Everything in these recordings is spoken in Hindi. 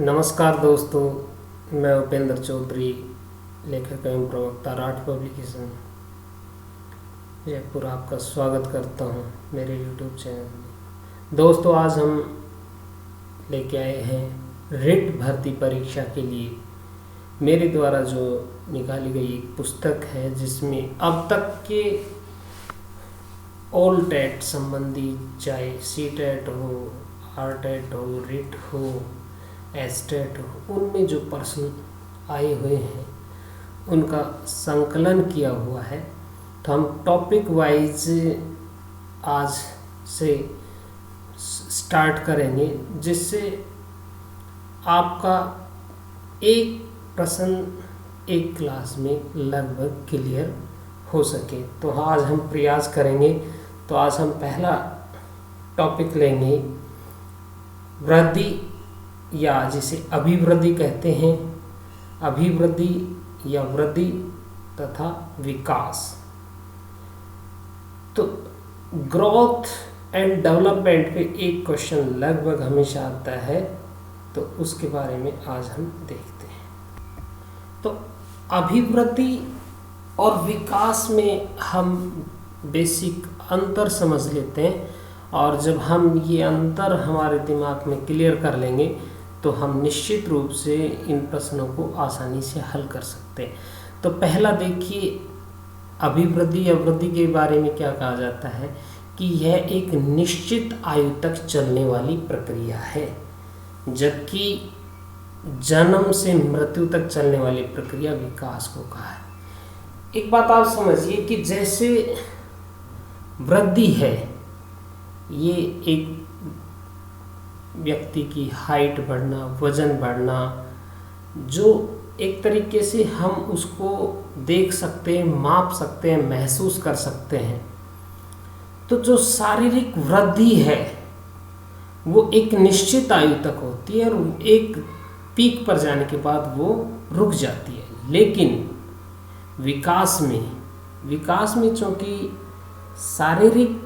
नमस्कार दोस्तों, मैं उपेंद्र चौधरी, लेखक एवं प्रवक्ता राठ पब्लिकेशन जयपुर आपका स्वागत करता हूं मेरे यूट्यूब चैनल में। दोस्तों, आज हम लेके आए हैं रिट भर्ती परीक्षा के लिए मेरे द्वारा जो निकाली गई एक पुस्तक है, जिसमें अब तक के ऑल टेट संबंधी, चाहे सी टेट हो, आर टेट हो, रिट हो, एस्टेट हो, उनमें जो प्रश्न आए हुए हैं उनका संकलन किया हुआ है। तो हम टॉपिक वाइज आज से स्टार्ट करेंगे, जिससे आपका एक प्रश्न एक क्लास में लगभग क्लियर हो सके। तो आज हम प्रयास करेंगे। तो आज हम पहला टॉपिक लेंगे वृद्धि, या जिसे अभिवृद्धि कहते हैं, अभिवृद्धि या वृद्धि तथा विकास। तो ग्रोथ एंड डेवलपमेंट पे एक क्वेश्चन लगभग हमेशा आता है, तो उसके बारे में आज हम देखते हैं। तो अभिवृद्धि और विकास में हम बेसिक अंतर समझ लेते हैं, और जब हम ये अंतर हमारे दिमाग में क्लियर कर लेंगे तो हम निश्चित रूप से इन प्रश्नों को आसानी से हल कर सकते हैं। तो पहला देखिए, अभिवृद्धि या वृद्धि के बारे में क्या कहा जाता है कि यह एक निश्चित आयु तक चलने वाली प्रक्रिया है, जबकि जन्म से मृत्यु तक चलने वाली प्रक्रिया विकास को कहा है। एक बात आप समझिए कि जैसे वृद्धि है, ये एक व्यक्ति की हाइट बढ़ना, वजन बढ़ना, जो एक तरीके से हम उसको देख सकते हैं, माप सकते हैं, महसूस कर सकते हैं। तो जो शारीरिक वृद्धि है वो एक निश्चित आयु तक होती है और एक पीक पर जाने के बाद वो रुक जाती है। लेकिन विकास में चूंकि शारीरिक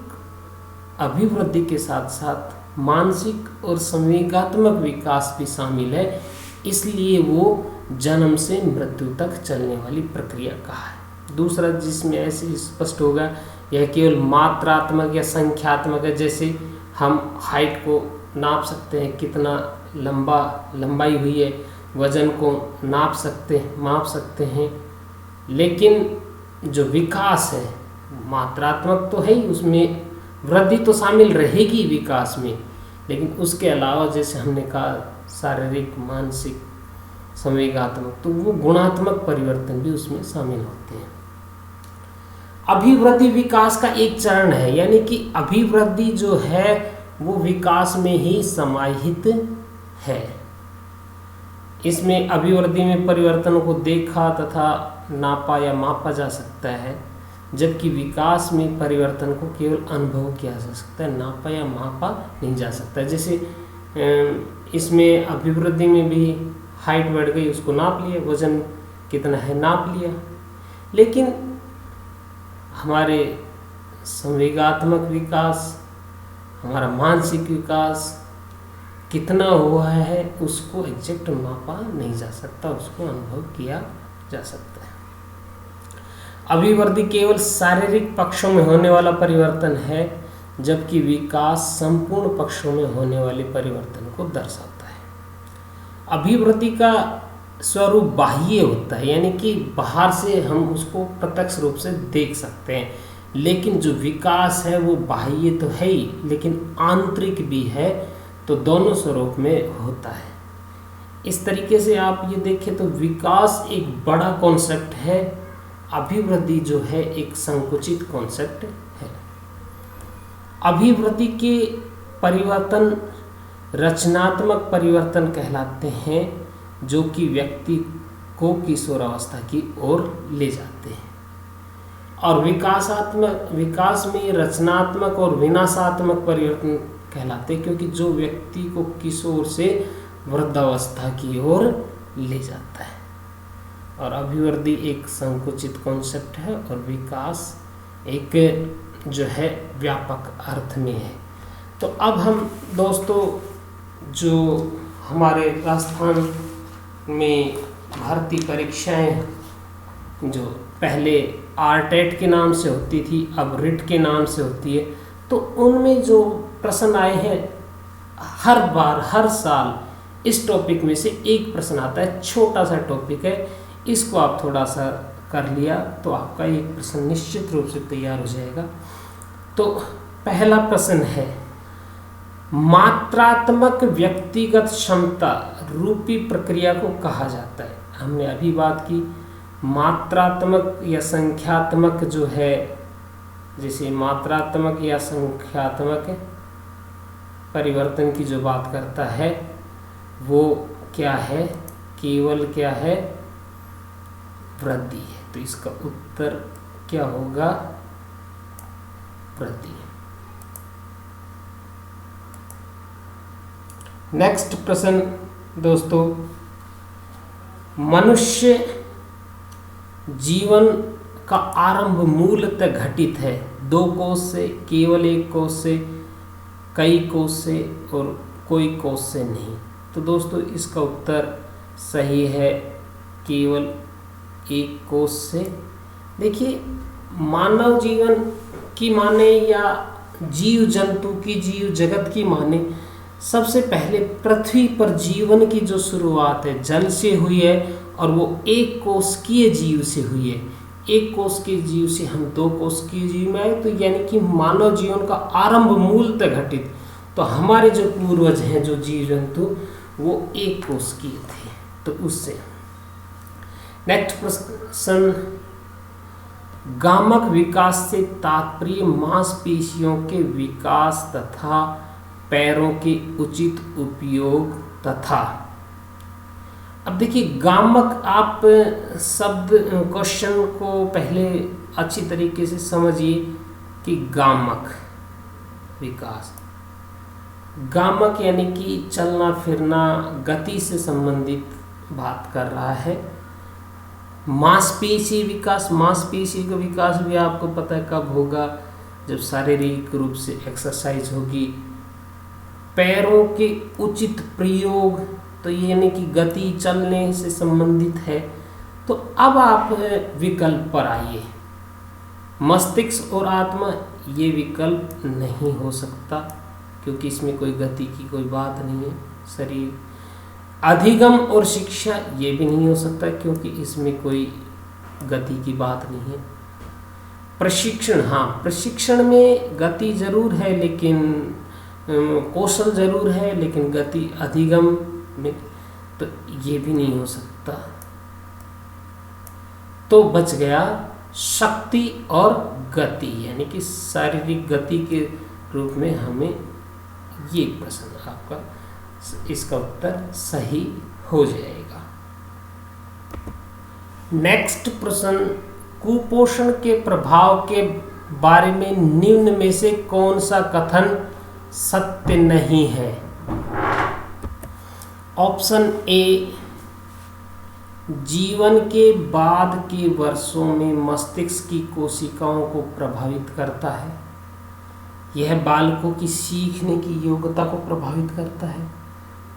अभिवृद्धि के साथ साथ मानसिक और संवेगात्मक विकास भी शामिल है, इसलिए वो जन्म से मृत्यु तक चलने वाली प्रक्रिया कहा है। दूसरा जिसमें ऐसे स्पष्ट होगा, यह केवल मात्रात्मक या संख्यात्मक है। जैसे हम हाइट को नाप सकते हैं, कितना लंबाई हुई है, वजन को माप सकते हैं। लेकिन जो विकास है मात्रात्मक तो है ही, उसमें वृद्धि तो शामिल रहेगी विकास में, लेकिन उसके अलावा जैसे हमने कहा शारीरिक, मानसिक, संवेगात्मक, तो वो गुणात्मक परिवर्तन भी उसमें शामिल होते हैं। अभिवृद्धि विकास का एक चरण है, यानी कि अभिवृद्धि जो है वो विकास में ही समाहित है। इसमें अभिवृद्धि में परिवर्तनों को देखा तथा नापा या मापा जा सकता है, जबकि विकास में परिवर्तन को केवल अनुभव किया जा सकता है, नापा या मापा नहीं जा सकता। जैसे इसमें अभिवृद्धि में भी हाइट बढ़ गई, उसको नाप लिया, वजन कितना है नाप लिया, लेकिन हमारे संवेगात्मक विकास, हमारा मानसिक विकास कितना हुआ है उसको एग्जैक्ट मापा नहीं जा सकता, उसको अनुभव किया जा सकता है। अभिवृद्धि केवल शारीरिक पक्षों में होने वाला परिवर्तन है, जबकि विकास संपूर्ण पक्षों में होने वाले परिवर्तन को दर्शाता है। अभिवृद्धि का स्वरूप बाह्य होता है, यानी कि बाहर से हम उसको प्रत्यक्ष रूप से देख सकते हैं, लेकिन जो विकास है वो बाह्य तो है ही, लेकिन आंतरिक भी है, तो दोनों स्वरूप में होता है। इस तरीके से आप ये देखें तो विकास एक बड़ा कॉन्सेप्ट है, अभिवृद्धि जो है एक संकुचित कॉन्सेप्ट है। अभिवृद्धि के परिवर्तन रचनात्मक परिवर्तन कहलाते हैं, जो कि व्यक्ति को किशोरावस्था की ओर ले जाते हैं। और विकास में रचनात्मक और विनाशात्मक परिवर्तन कहलाते हैं, क्योंकि जो व्यक्ति को किशोर से वृद्धावस्था की ओर ले जाता है। और अभिवृद्धि एक संकुचित कॉन्सेप्ट है और विकास एक जो है व्यापक अर्थ में है। तो अब हम दोस्तों जो हमारे राजस्थान में भर्ती परीक्षाएं जो पहले आरटेट के नाम से होती थी, अब रिट के नाम से होती है, तो उनमें जो प्रश्न आए हैं हर बार हर साल इस टॉपिक में से एक प्रश्न आता है। छोटा सा टॉपिक है, इसको आप थोड़ा सा कर लिया तो आपका एक प्रश्न निश्चित रूप से तैयार हो जाएगा। तो पहला प्रश्न है, मात्रात्मक व्यक्तिगत क्षमता रूपी प्रक्रिया को कहा जाता है। हमने अभी बात की मात्रात्मक या संख्यात्मक जो है, जैसे मात्रात्मक या संख्यात्मक परिवर्तन की जो बात करता है वो क्या है, केवल क्या है, वृद्धि है। तो इसका उत्तर क्या होगा, वृद्धि। नेक्स्ट प्रश्न दोस्तों, मनुष्य जीवन का आरंभ मूलतः घटित है 2 कोष से, केवल 1 कोष से, कई कोष से और कोई कोष से नहीं। तो दोस्तों इसका उत्तर सही है, केवल 1 कोष से। देखिए मानव जीवन की माने या जीव जंतु की, जीव जगत की माने, सबसे पहले पृथ्वी पर जीवन की जो शुरुआत है जल से हुई है और वो 1 कोशिकीय जीव से हुई है। 1 कोशिकीय जीव से हम 2 कोशिकीय जीव में आए, तो यानी कि मानव जीवन का आरंभ मूलतः घटित। तो हमारे जो पूर्वज हैं जो जीव जंतु वो 1 कोशिकीय थे, तो उससे। नेक्स्ट प्रश्न, गामक विकास से तात्पर्य मांसपेशियों के विकास तथा पैरों के उचित उपयोग तथा। अब देखिए गामक, आप शब्द क्वेश्चन को पहले अच्छी तरीके से समझिए कि गामक विकास, गामक यानी कि चलना फिरना, गति से संबंधित बात कर रहा है। मांसपेशी विकास, मांसपेशी का विकास भी आपको पता है कब होगा, जब शारीरिक रूप से एक्सरसाइज होगी। पैरों के उचित प्रयोग, तो ये यानी कि गति, चलने से संबंधित है। तो अब आप विकल्प पर आइए, मस्तिष्क और आत्मा, ये विकल्प नहीं हो सकता क्योंकि इसमें कोई गति की कोई बात नहीं है। शरीर, अधिगम और शिक्षा, ये भी नहीं हो सकता क्योंकि इसमें कोई गति की बात नहीं है। प्रशिक्षण, हाँ प्रशिक्षण में गति जरूर है लेकिन कौशल जरूर है, लेकिन गति अधिगम में तो ये भी नहीं हो सकता। तो बच गया शक्ति और गति, यानी कि शारीरिक गति के रूप में हमें ये प्रश्न आपका, इसका उत्तर सही हो जाएगा। नेक्स्ट प्रश्न, कुपोषण के प्रभाव के बारे में निम्न में से कौन सा कथन सत्य नहीं है। ऑप्शन ए, जीवन के बाद के वर्षों में मस्तिष्क की कोशिकाओं को प्रभावित करता है। यह बालकों की सीखने की योग्यता को प्रभावित करता है।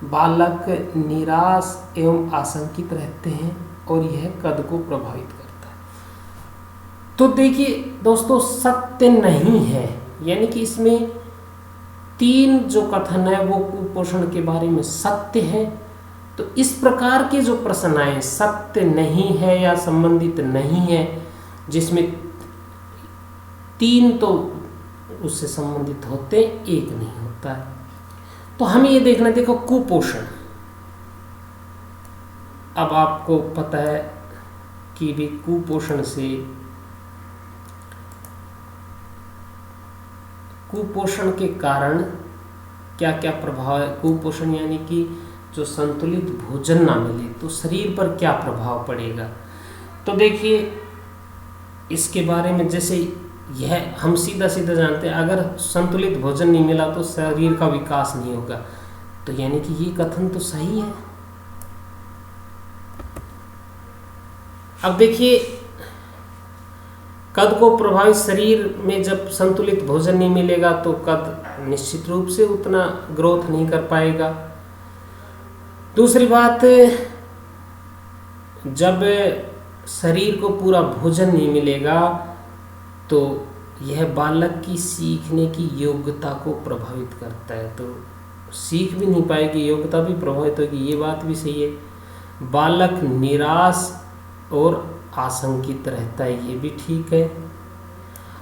बालक निराश एवं आशंकित रहते हैं और यह कद को प्रभावित करता है। तो देखिए दोस्तों सत्य नहीं है, यानी कि इसमें 3 जो कथन है वो कुपोषण के बारे में सत्य है। तो इस प्रकार के जो प्रश्न आए सत्य नहीं है या संबंधित नहीं है, जिसमें 3 तो उससे संबंधित होते, 1 नहीं होता है। तो हमें ये देखना, देखो कुपोषण, अब आपको पता है कि भी कुपोषण से, कुपोषण के कारण क्या क्या प्रभाव है। कुपोषण यानी कि जो संतुलित भोजन ना मिले तो शरीर पर क्या प्रभाव पड़ेगा। तो देखिए इसके बारे में, जैसे यह हम सीधा सीधा जानते हैं, अगर संतुलित भोजन नहीं मिला तो शरीर का विकास नहीं होगा। तो यानी कि ये कथन तो सही है। अब देखिए कद को प्रभावित, शरीर में जब संतुलित भोजन नहीं मिलेगा तो कद निश्चित रूप से उतना ग्रोथ नहीं कर पाएगा। दूसरी बात, जब शरीर को पूरा भोजन नहीं मिलेगा तो यह बालक की सीखने की योग्यता को प्रभावित करता है, तो सीख भी नहीं पाएगी, योग्यता भी प्रभावित होगी, ये बात भी सही है। बालक निराश और आशंकित रहता है, ये भी ठीक है।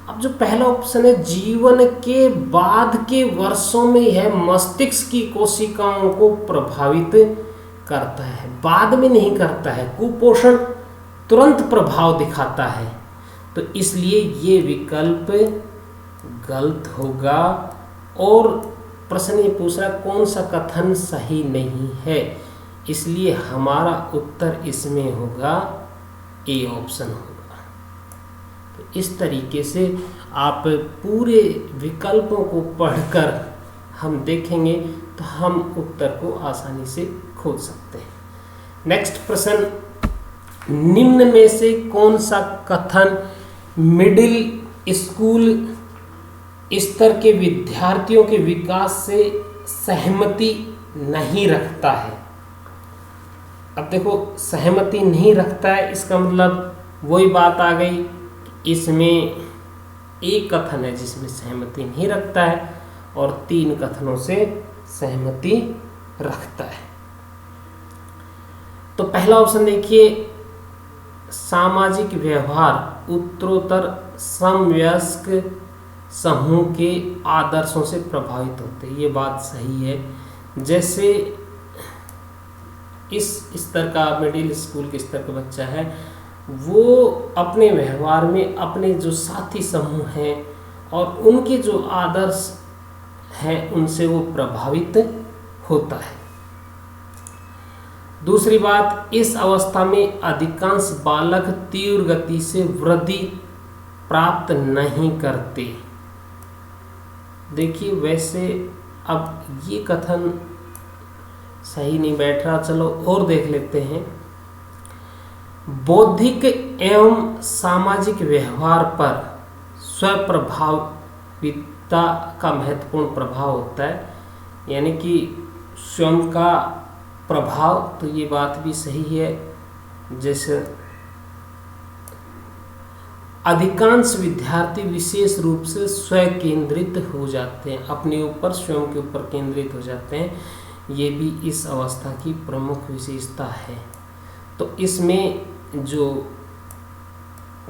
अब जो पहला ऑप्शन है, जीवन के बाद के वर्षों में यह मस्तिष्क की कोशिकाओं को प्रभावित करता है, बाद में नहीं करता है। कुपोषण तुरंत प्रभाव दिखाता है, तो इसलिए ये विकल्प गलत होगा। और प्रश्न ये पूछ रहा है कौन सा कथन सही नहीं है, इसलिए हमारा उत्तर इसमें होगा ए ऑप्शन होगा। तो इस तरीके से आप पूरे विकल्पों को पढ़कर हम देखेंगे तो हम उत्तर को आसानी से खोज सकते हैं। नेक्स्ट प्रश्न, निम्न में से कौन सा कथन मिडिल स्कूल स्तर के विद्यार्थियों के विकास से सहमति नहीं रखता है? अब देखो, सहमति नहीं रखता है, इसका मतलब वही बात आ गई, इसमें एक कथन है जिसमें सहमति नहीं रखता है और 3 कथनों से सहमति रखता है। तो पहला ऑप्शन देखिए, सामाजिक व्यवहार उत्तरोत्तर समवयस्क समूह के आदर्शों से प्रभावित होते हैं, ये बात सही है। जैसे इस स्तर का, मिडिल स्कूल के स्तर का बच्चा है, वो अपने व्यवहार में अपने जो साथी समूह हैं और उनके जो आदर्श हैं उनसे वो प्रभावित होता है। दूसरी बात, इस अवस्था में अधिकांश बालक तीव्र गति से वृद्धि प्राप्त नहीं करते। देखिए, वैसे अब ये कथन सही नहीं बैठ रहा, चलो और देख लेते हैं। बौद्धिक एवं सामाजिक व्यवहार पर स्वप्रभाविता का महत्वपूर्ण प्रभाव होता है, यानी कि स्वयं का प्रभाव, तो ये बात भी सही है। जैसे अधिकांश विद्यार्थी विशेष रूप से स्व केंद्रित हो जाते हैं, अपने ऊपर, स्वयं के ऊपर केंद्रित हो जाते हैं, ये भी इस अवस्था की प्रमुख विशेषता है। तो इसमें जो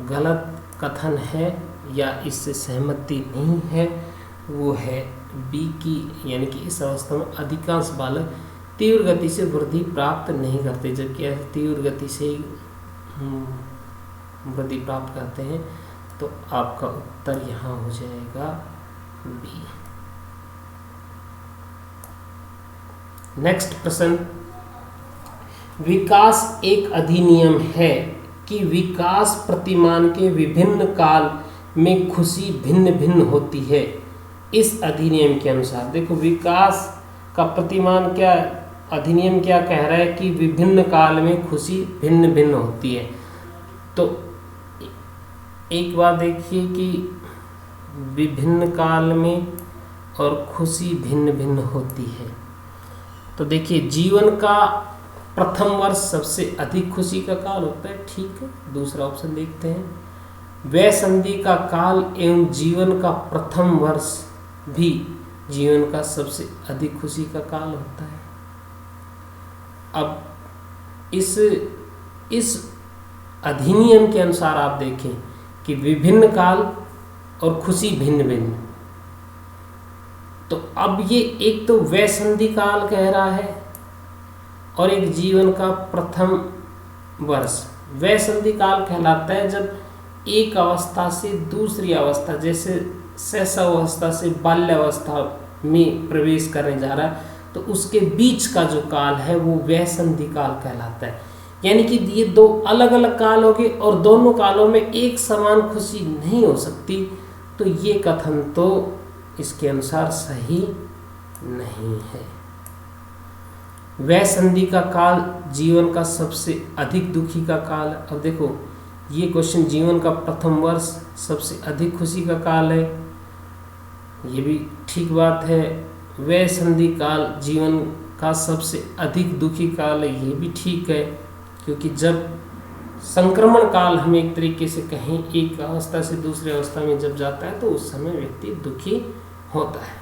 गलत कथन है या इससे सहमति नहीं है वो है बी की, यानी कि इस अवस्था में अधिकांश बालक तीव्र गति से वृद्धि प्राप्त नहीं करते, जबकि तीव्र गति से ही वृद्धि प्राप्त करते हैं। तो आपका उत्तर यहाँ हो जाएगा बी। नेक्स्ट प्रश्न, विकास एक अधिनियम है कि विकास प्रतिमान के विभिन्न काल में खुशी भिन्न भिन्न होती है। इस अधिनियम के अनुसार, देखो विकास का प्रतिमान क्या, अधिनियम क्या कह रहा है कि विभिन्न काल में खुशी भिन्न भिन्न होती है। तो एक बात देखिए कि विभिन्न काल में और खुशी भिन्न भिन्न होती है। तो देखिए, जीवन का प्रथम वर्ष सबसे अधिक खुशी का काल होता है, ठीक है। दूसरा ऑप्शन देखते हैं, वयसंधि का काल एवं जीवन का प्रथम वर्ष भी जीवन का सबसे अधिक खुशी का काल होता है। अब इस अधिनियम के अनुसार आप देखें कि विभिन्न काल और खुशी भिन्न भिन्न, तो अब ये एक तो वयसंधि काल कह रहा है और एक जीवन का प्रथम वर्ष। वयसंधि काल कहलाता है जब एक अवस्था से दूसरी अवस्था, जैसे शैशवावस्था से बाल्यावस्था में प्रवेश करने जा रहा है, तो उसके बीच का जो काल है वो वयसंधि काल कहलाता है। यानी कि ये 2 अलग अलग काल हो गए और दोनों कालों में एक समान खुशी नहीं हो सकती, तो ये कथन तो इसके अनुसार सही नहीं है। वयसंधि का काल जीवन का सबसे अधिक दुखी का काल है। अब देखो, ये क्वेश्चन जीवन का प्रथम वर्ष सबसे अधिक खुशी का काल है, ये भी ठीक बात है। वयसंधि काल जीवन का सबसे अधिक दुखी काल है, ये भी ठीक है, क्योंकि जब संक्रमण काल हम एक तरीके से कहें, एक अवस्था से दूसरी अवस्था में जब जाता है तो उस समय व्यक्ति दुखी होता है।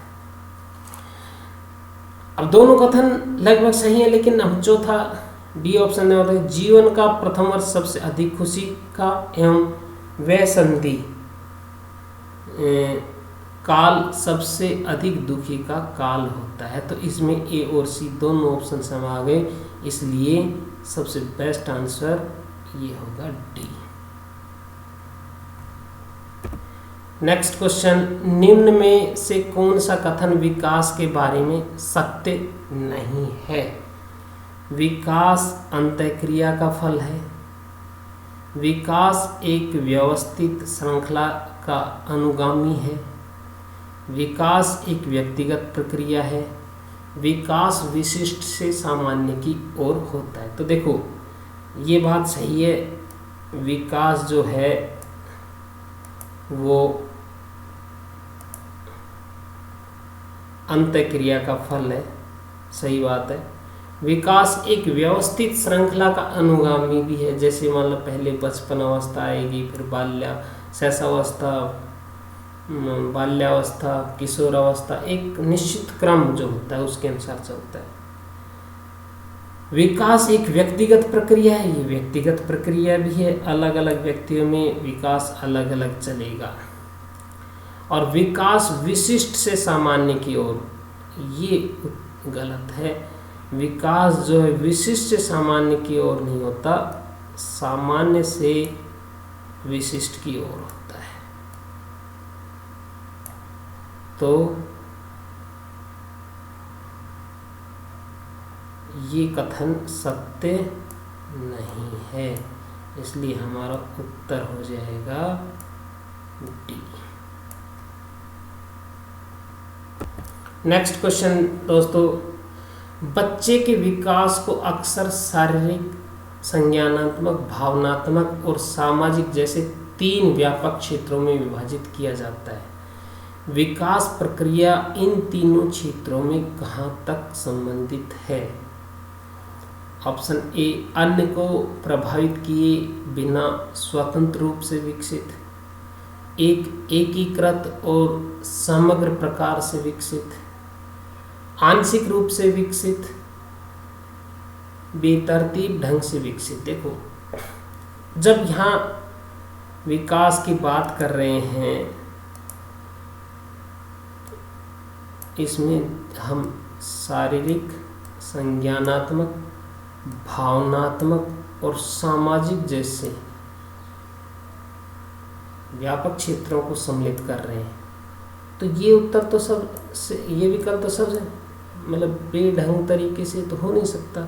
अब दोनों कथन लगभग सही है, लेकिन हम चौथा डी ऑप्शन में होता है जीवन का प्रथम वर्ष सबसे अधिक खुशी का एवं वैसंधि काल सबसे अधिक दुखी का काल होता है। तो इसमें ए और सी दोनों ऑप्शन हम आ गए, इसलिए सबसे बेस्ट आंसर ये होगा डी। नेक्स्ट क्वेश्चन, निम्न में से कौन सा कथन विकास के बारे में सत्य नहीं है? विकास अंतःक्रिया का फल है, विकास एक व्यवस्थित श्रृंखला का अनुगामी है, विकास एक व्यक्तिगत प्रक्रिया है, विकास विशिष्ट से सामान्य की ओर होता है। तो देखो ये बात सही है, विकास जो है वो अंतःक्रिया का फल है, सही बात है। विकास एक व्यवस्थित श्रृंखला का अनुगामी भी है, जैसे मान लो पहले बचपन अवस्था आएगी, फिर शैशवावस्था, बाल्यावस्था, किशोरावस्था, एक निश्चित क्रम जो होता है उसके अनुसार चलता है। विकास एक व्यक्तिगत प्रक्रिया है, ये व्यक्तिगत प्रक्रिया भी है, अलग अलग व्यक्तियों में विकास अलग अलग चलेगा। और विकास विशिष्ट से सामान्य की ओर, ये गलत है। विकास जो है विशिष्ट से सामान्य की ओर नहीं होता, सामान्य से विशिष्ट की ओर होता है। तो ये कथन सत्य नहीं है, इसलिए हमारा उत्तर हो जाएगा डी। नेक्स्ट क्वेश्चन दोस्तों, बच्चे के विकास को अक्सर शारीरिक, संज्ञानात्मक, भावनात्मक और सामाजिक जैसे 3 व्यापक क्षेत्रों में विभाजित किया जाता है। विकास प्रक्रिया इन तीनों क्षेत्रों में कहाँ तक संबंधित है? ऑप्शन ए, अन्य को प्रभावित किए बिना स्वतंत्र रूप से विकसित, एक एकीकृत और समग्र प्रकार से विकसित, आंशिक रूप से विकसित, बेतरतीब ढंग से विकसित। देखो जब यहाँ विकास की बात कर रहे हैं, इसमें हम शारीरिक, संज्ञानात्मक, भावनात्मक और सामाजिक जैसे व्यापक क्षेत्रों को सम्मिलित कर रहे हैं। तो ये उत्तर तो सब से, ये विकल्प तो सब मतलब बेढंग तरीके से तो हो नहीं सकता।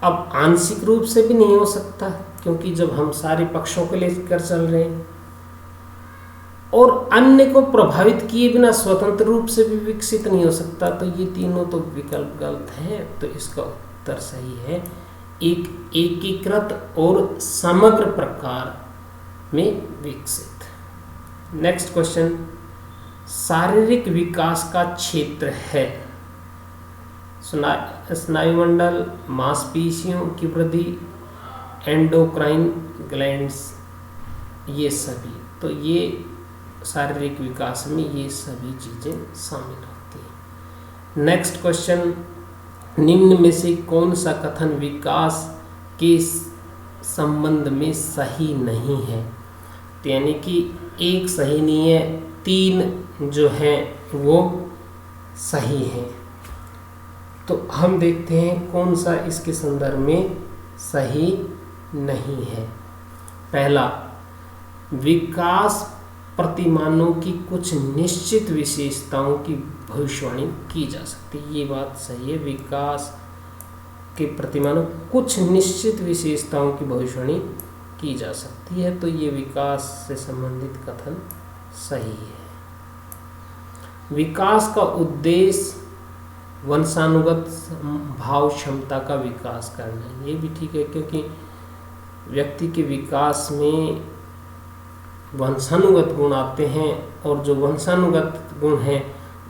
अब आंशिक रूप से भी नहीं हो सकता, क्योंकि जब हम सारे पक्षों को लेकर चल रहे हैं, और अन्य को प्रभावित किए बिना स्वतंत्र रूप से भी विकसित नहीं हो सकता, तो ये तीनों तो विकल्प गलत हैं। तो इसका उत्तर सही है, एक एकीकृत और समग्र प्रकार में विकसित। नेक्स्ट क्वेश्चन, शारीरिक विकास का क्षेत्र है स्नायुमंडल, मांसपेशियों की वृद्धि, एंडोक्राइन ग्लैंड्स, ये सभी। तो ये शारीरिक विकास में ये सभी चीज़ें शामिल होती हैं। नेक्स्ट क्वेश्चन, निम्न में से कौन सा कथन विकास के संबंध में सही नहीं है? तो यानी कि एक सही नहीं है, 3 जो हैं वो सही हैं। तो हम देखते हैं कौन सा इसके संदर्भ में सही नहीं है। पहला, विकास प्रतिमानों की कुछ निश्चित विशेषताओं की भविष्यवाणी की जा सकती है। ये बात सही है, विकास के प्रतिमानों कुछ निश्चित विशेषताओं की भविष्यवाणी की जा सकती है। तो ये विकास से संबंधित कथन सही है। विकास का उद्देश्य वंशानुगत भाव क्षमता का विकास करना है, ये भी ठीक है, क्योंकि व्यक्ति के विकास में वंशानुगत गुण आते हैं, और जो वंशानुगत गुण हैं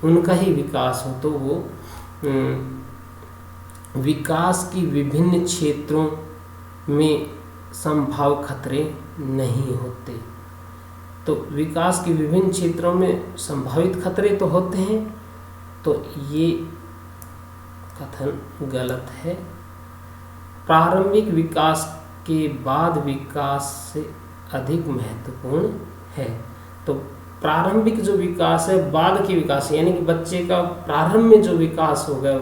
उनका ही विकास हो तो वो विकास की विभिन्न क्षेत्रों में संभाव खतरे नहीं होते। तो विकास के विभिन्न क्षेत्रों में संभावित खतरे तो होते हैं, तो ये कथन गलत है। प्रारंभिक विकास के बाद विकास से अधिक महत्वपूर्ण है। तो प्रारंभिक जो विकास है, बाद के विकास यानी कि बच्चे का प्रारंभ में जो विकास होगा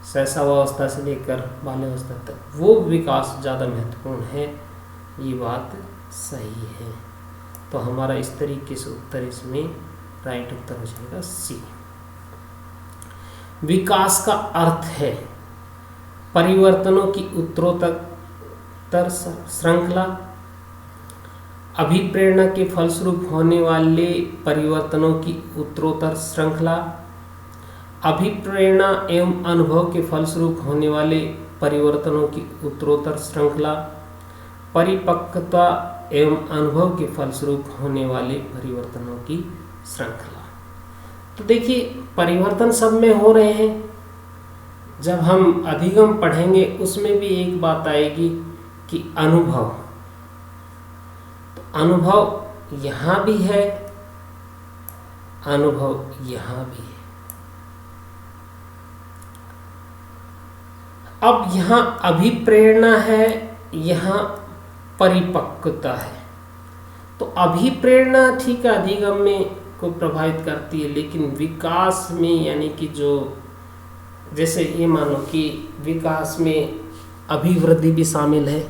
शैशवावस्था से लेकर बाल्यावस्था तक, वो विकास ज़्यादा महत्वपूर्ण है। ये बात सही है। तो हमारा इस तरीके से उत्तर इसमें राइट उत्तर हो जाएगा सी। विकास का अर्थ है परिवर्तनों की उत्तरोत्तर श्रृंखला, अभिप्रेरणा के फलस्वरूप होने वाले परिवर्तनों की उत्तरोत्तर श्रृंखला, अभिप्रेरणा एवं अनुभव के फलस्वरूप होने वाले परिवर्तनों की उत्तरोत्तर श्रृंखला, परिपक्वता एवं अनुभव के फलस्वरूप होने वाले परिवर्तनों की श्रृंखला। तो देखिए परिवर्तन सब में हो रहे हैं। जब हम अधिगम पढ़ेंगे उसमें भी एक बात आएगी कि अनुभव, तो अनुभव यहाँ भी है, अनुभव यहाँ भी है। अब यहाँ अभिप्रेरणा है, यहाँ परिपक्वता है। तो अभिप्रेरणा ठीक है अधिगम में को प्रभावित करती है, लेकिन विकास में यानी कि जो जैसे ये मानो कि विकास में अभिवृद्धि भी शामिल है,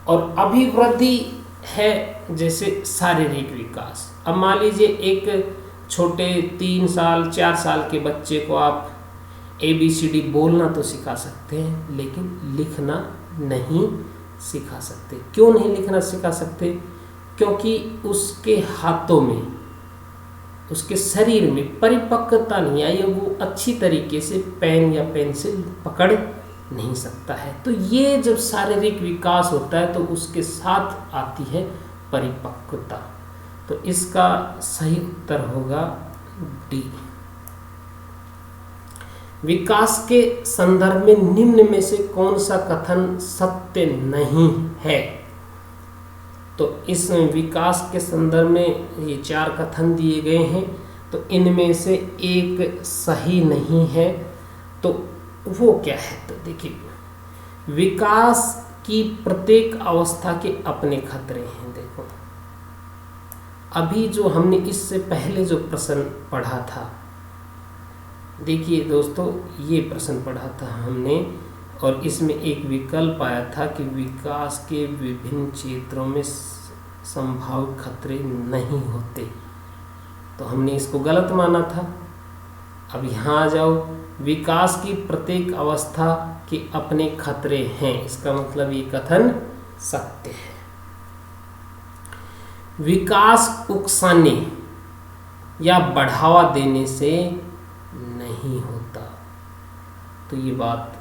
और अभिवृद्धि है जैसे शारीरिक विकास। अब मान लीजिए एक छोटे 3 साल 4 साल के बच्चे को आप ABCD बोलना तो सिखा सकते हैं, लेकिन लिखना नहीं सिखा सकते। क्यों नहीं लिखना सिखा सकते? क्योंकि उसके हाथों में, उसके शरीर में परिपक्वता नहीं आई, वो अच्छी तरीके से पेन या पेंसिल पकड़ नहीं सकता है। तो ये जब शारीरिक विकास होता है तो उसके साथ आती है परिपक्वता। तो इसका सही उत्तर होगा डी। विकास के संदर्भ में निम्न में से कौन सा कथन सत्य नहीं है? तो इस विकास के संदर्भ में ये 4 कथन दिए गए हैं, तो इनमें से एक सही नहीं है। तो वो क्या है? तो देखिए विकास की प्रत्येक अवस्था के अपने खतरे हैं। देखो अभी जो हमने इससे पहले जो प्रश्न पढ़ा था, देखिए दोस्तों ये प्रश्न पढ़ा था हमने, और इसमें एक विकल्प आया था कि विकास के विभिन्न क्षेत्रों में संभावित खतरे नहीं होते, तो हमने इसको गलत माना था। अब यहाँ आ जाओ, विकास की प्रत्येक अवस्था के अपने खतरे हैं, इसका मतलब ये कथन सत्य है। विकास उकसाने या बढ़ावा देने से नहीं होता, तो ये बात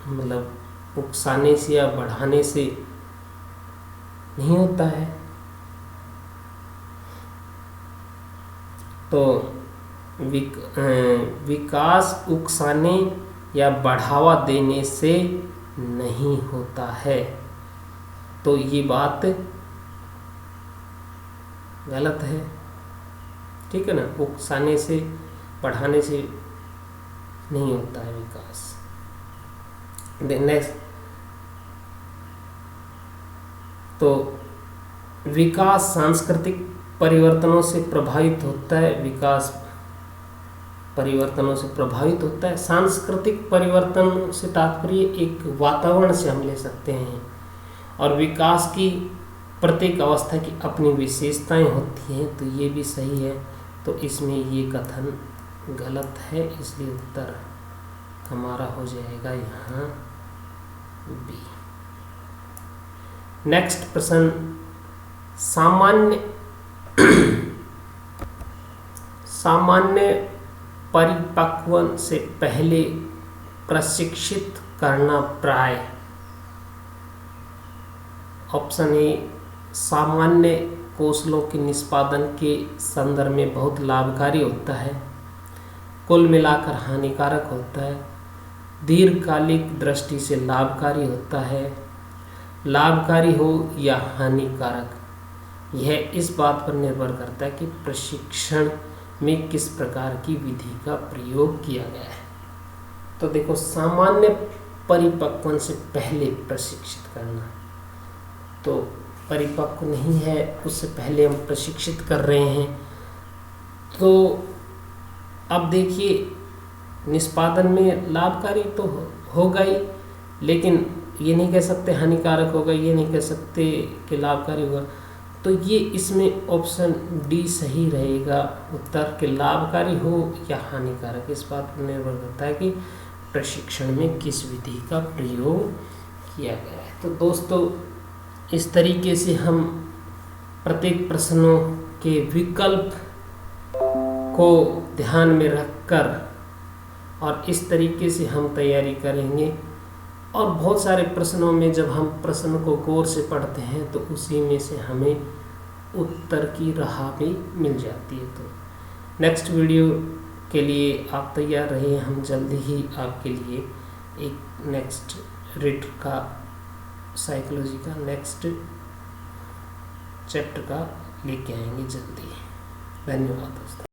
मतलब उकसाने से या बढ़ाने से नहीं होता है। तो विकास उकसाने या बढ़ावा देने से नहीं होता है, तो ये बात गलत है। ठीक है ना, उकसाने से बढ़ाने से नहीं होता है विकास। नेक्स्ट, तो विकास सांस्कृतिक परिवर्तनों से प्रभावित होता है। विकास परिवर्तनों से प्रभावित होता है। सांस्कृतिक परिवर्तन से तात्पर्य एक वातावरण से हम ले सकते हैं, और विकास की प्रत्येक अवस्था की अपनी विशेषताएं होती हैं, तो ये भी सही है। तो इसमें ये कथन गलत है, इसलिए उत्तर हमारा हो जाएगा यहाँ बी। नेक्स्ट प्रश्न, सामान्य परिपक्वन से पहले प्रशिक्षित करना प्राय। ऑप्शन ए सामान्य कौशलों के निष्पादन के संदर्भ में बहुत लाभकारी होता है। कुल मिलाकर हानिकारक होता है, दीर्घकालिक दृष्टि से लाभकारी होता है, लाभकारी हो या हानिकारक, यह इस बात पर निर्भर करता है कि प्रशिक्षण में किस प्रकार की विधि का प्रयोग किया गया है। तो देखो, सामान्य परिपक्वन से पहले प्रशिक्षित करना, तो परिपक्व नहीं है उससे पहले हम प्रशिक्षित कर रहे हैं, तो अब देखिए निष्पादन में लाभकारी तो होगा ही, लेकिन ये नहीं कह सकते हानिकारक होगा, ये नहीं कह सकते कि लाभकारी होगा। तो ये इसमें ऑप्शन डी सही रहेगा उत्तर, के लाभकारी हो या हानिकारक, इस बात पर निर्भर करता है कि प्रशिक्षण में किस विधि का प्रयोग किया गया है। तो दोस्तों, इस तरीके से हम प्रत्येक प्रश्नों के विकल्प को ध्यान में रखकर और इस तरीके से हम तैयारी करेंगे। और बहुत सारे प्रश्नों में जब हम प्रश्न को गौर से पढ़ते हैं तो उसी में से हमें उत्तर की राह भी मिल जाती है। तो नेक्स्ट वीडियो के लिए आप तैयार रहिए, हम जल्दी ही आपके लिए एक नेक्स्ट रीड का साइकोलॉजी का नेक्स्ट चैप्टर का लेके आएंगे जल्दी। धन्यवाद दोस्तों।